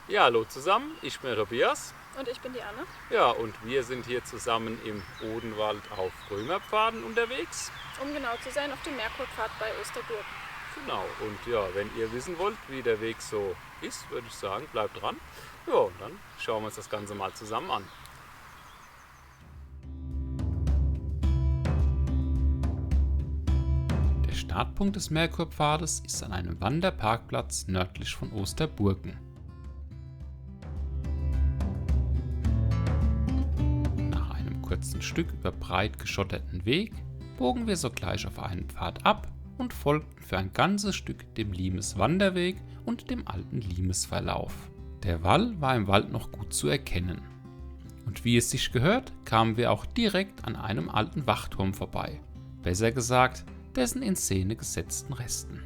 Ja, hallo zusammen, ich bin Tobias. Und ich bin die Anne. Ja, und wir sind hier zusammen im Odenwald auf Römerpfaden unterwegs. Um genau zu sein, auf dem Merkurpfad bei Osterburg. Genau, und ja, wenn ihr wissen wollt, wie der Weg so ist, würde ich sagen, bleibt dran. Ja, und dann schauen wir uns das Ganze mal zusammen an. Der Startpunkt des Merkurpfades ist an einem Wanderparkplatz nördlich von Osterburgen. Nach einem kurzen Stück über breit geschotterten Weg bogen wir sogleich auf einen Pfad ab und folgten für ein ganzes Stück dem Limes-Wanderweg und dem alten Limes-Verlauf. Der Wall war im Wald noch gut zu erkennen. Und wie es sich gehört, kamen wir auch direkt an einem alten Wachturm vorbei. Besser gesagt, dessen in Szene gesetzten Resten.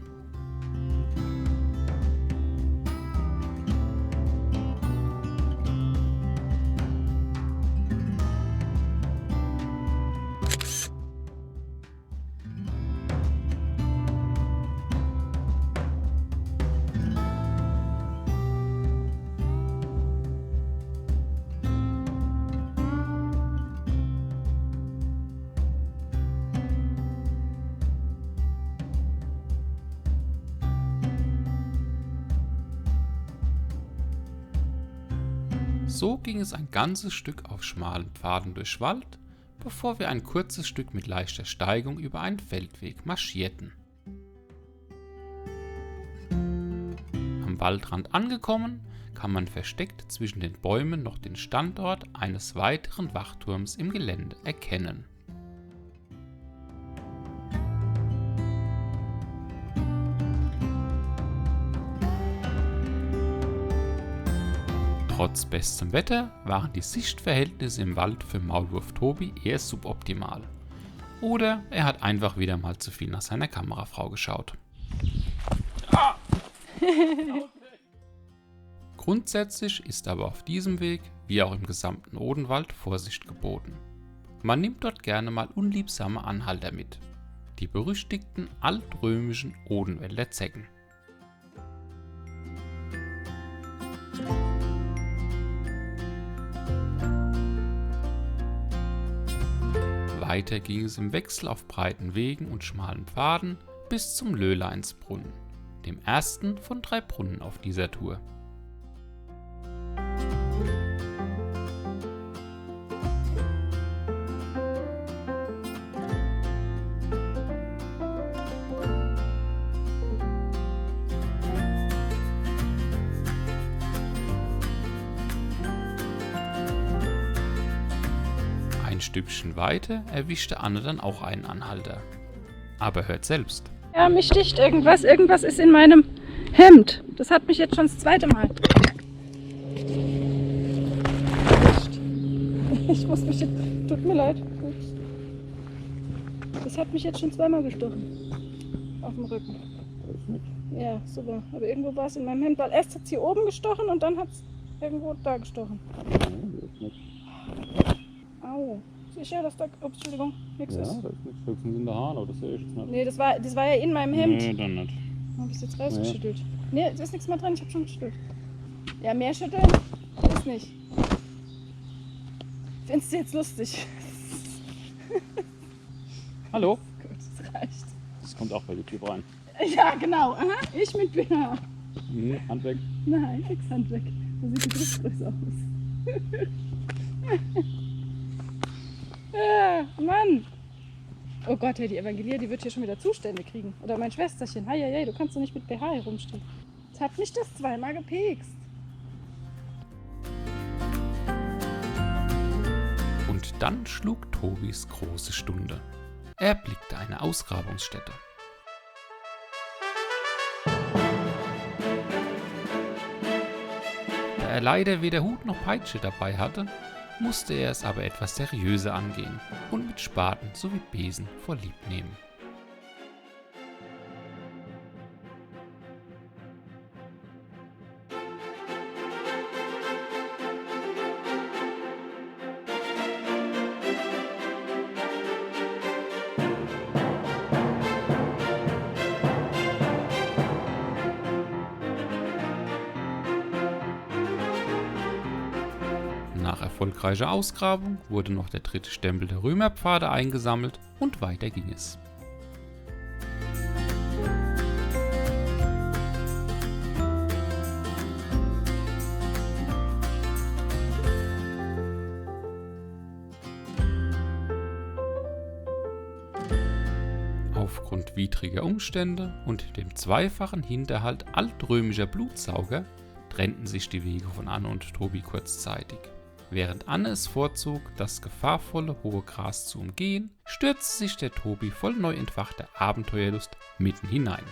So ging es ein ganzes Stück auf schmalen Pfaden durch Wald, bevor wir ein kurzes Stück mit leichter Steigung über einen Feldweg marschierten. Am Waldrand angekommen, kann man versteckt zwischen den Bäumen noch den Standort eines weiteren Wachturms im Gelände erkennen. Trotz bestem Wetter waren die Sichtverhältnisse im Wald für Maulwurf Tobi eher suboptimal. Oder er hat einfach wieder mal zu viel nach seiner Kamerafrau geschaut. Grundsätzlich ist aber auf diesem Weg, wie auch im gesamten Odenwald, Vorsicht geboten. Man nimmt dort gerne mal unliebsame Anhalter mit. Die berüchtigten altrömischen Odenwälder Zecken. Weiter ging es im Wechsel auf breiten Wegen und schmalen Pfaden bis zum Löhleinsbrunnen, dem ersten von 3 Brunnen auf dieser Tour. Ein Stückchen weiter erwischte Anne dann auch einen Anhalter. Aber hört selbst. Ja, mich sticht irgendwas. Irgendwas ist in meinem Hemd. Das hat mich jetzt schon das zweite Mal. Ich muss mich jetzt... Tut mir leid. Das hat mich jetzt schon zweimal gestochen. Auf dem Rücken. Ja, super. Aber irgendwo war es in meinem Hemd. Weil erst hat es hier oben gestochen und dann hat es irgendwo da gestochen. Au. Sicher, dass da... Ups, Entschuldigung, nichts Ja, ist. das ist nichts höchstens in der Hand, aber das sehe ich jetzt nicht. Nee, das war ja in meinem Hemd. Nee, dann nicht. Habe ich es jetzt rausgeschüttelt? Nee, da ist nichts mehr drin, ich habe schon geschüttelt. Ja, mehr schütteln ist nicht. Findest du jetzt lustig? Hallo? Gut, das reicht. Das kommt auch bei YouTube rein. Ja, genau. Aha, ich mit BH. Hand weg. Nein, nix Hand weg. So sieht die Griffgröße aus. Ja, Mann. Oh Gott, hey, die Evangelia, die wird hier schon wieder Zustände kriegen. Oder mein Schwesterchen. Heieiei, du kannst doch nicht mit BH herumstehen. Jetzt hat mich das zweimal gepekst. Und dann schlug Tobis große Stunde. Er blickte eine Ausgrabungsstätte. Da er leider weder Hut noch Peitsche dabei hatte, musste er es aber etwas seriöser angehen und mit Spaten sowie Besen vorlieb nehmen. erfolgreicher Ausgrabung wurde noch der 3. Stempel der Römerpfade eingesammelt und weiter ging es. Aufgrund widriger Umstände und dem zweifachen Hinterhalt altrömischer Blutsauger trennten sich die Wege von Anne und Tobi kurzzeitig. Während Anne es vorzog, das gefahrvolle hohe Gras zu umgehen, stürzte sich der Tobi voll neu entfachter Abenteuerlust mitten hinein.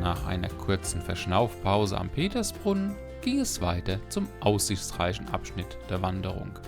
Nach einer kurzen Verschnaufpause am Petersbrunnen ging es weiter zum aussichtsreichen Abschnitt der Wanderung.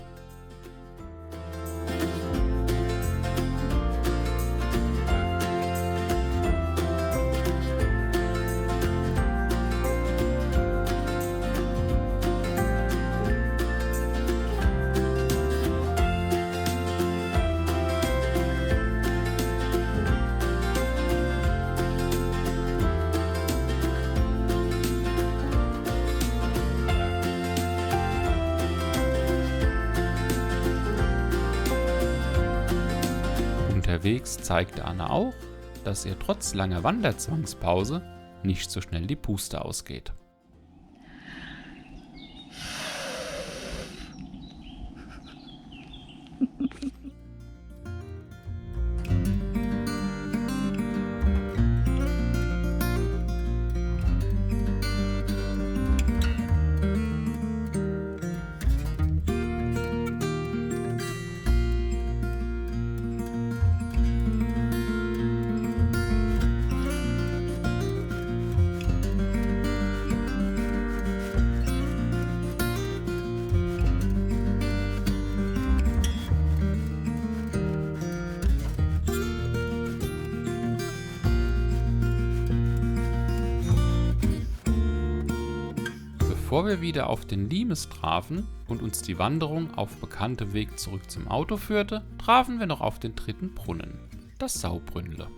Unterwegs zeigte Anne auch, dass ihr trotz langer Wanderzwangspause nicht so schnell die Puste ausgeht. Bevor wir wieder auf den Limes trafen und uns die Wanderung auf bekanntem Weg zurück zum Auto führte, trafen wir noch auf den 3. Brunnen, das Saubrünnle.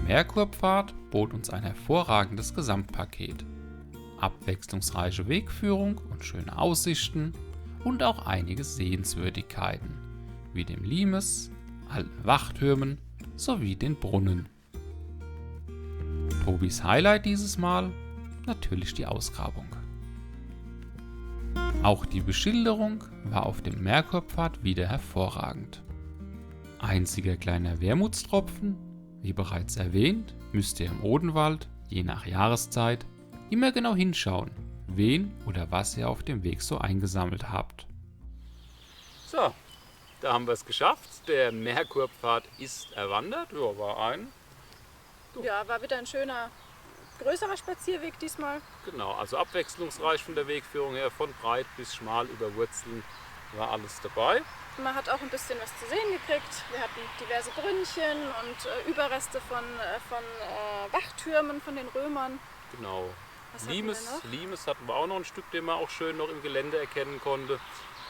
Der Merkurpfad bot uns ein hervorragendes Gesamtpaket. Abwechslungsreiche Wegführung und schöne Aussichten und auch einige Sehenswürdigkeiten, wie dem Limes, alten Wachtürmen sowie den Brunnen. Tobis Highlight dieses Mal natürlich die Ausgrabung. Auch die Beschilderung war auf dem Merkurpfad wieder hervorragend. Einziger kleiner Wermutstropfen: wie bereits erwähnt, müsst ihr im Odenwald, je nach Jahreszeit, immer genau hinschauen, wen oder was ihr auf dem Weg so eingesammelt habt. So, da haben wir es geschafft. Der Merkurpfad ist erwandert. Ja, war wieder ein schöner, größerer Spazierweg diesmal. Genau, also abwechslungsreich von der Wegführung her, von breit bis schmal über Wurzeln war alles dabei. Man hat auch ein bisschen was zu sehen gekriegt. Wir hatten diverse Brünnchen und Überreste von Wachtürmen von den Römern. Genau. Limes hatten wir auch noch ein Stück, den man auch schön noch im Gelände erkennen konnte.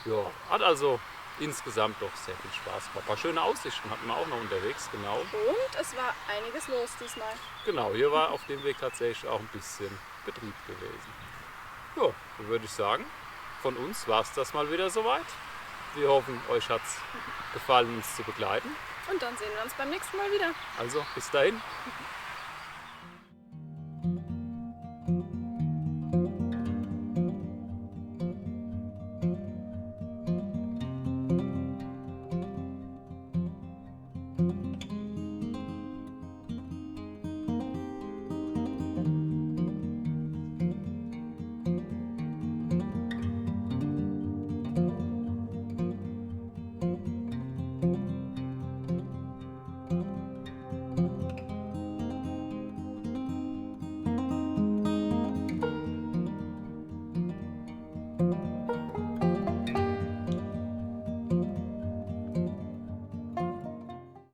Ja, hat also insgesamt doch sehr viel Spaß gemacht. Ein paar schöne Aussichten hatten wir auch noch unterwegs, genau. Und es war einiges los diesmal. Genau, hier war auf dem Weg tatsächlich auch ein bisschen Betrieb gewesen. Ja, dann würde ich sagen, von uns war es das mal wieder soweit. Wir hoffen, euch hat es gefallen, uns zu begleiten. Und dann sehen wir uns beim nächsten Mal wieder. Also, bis dahin.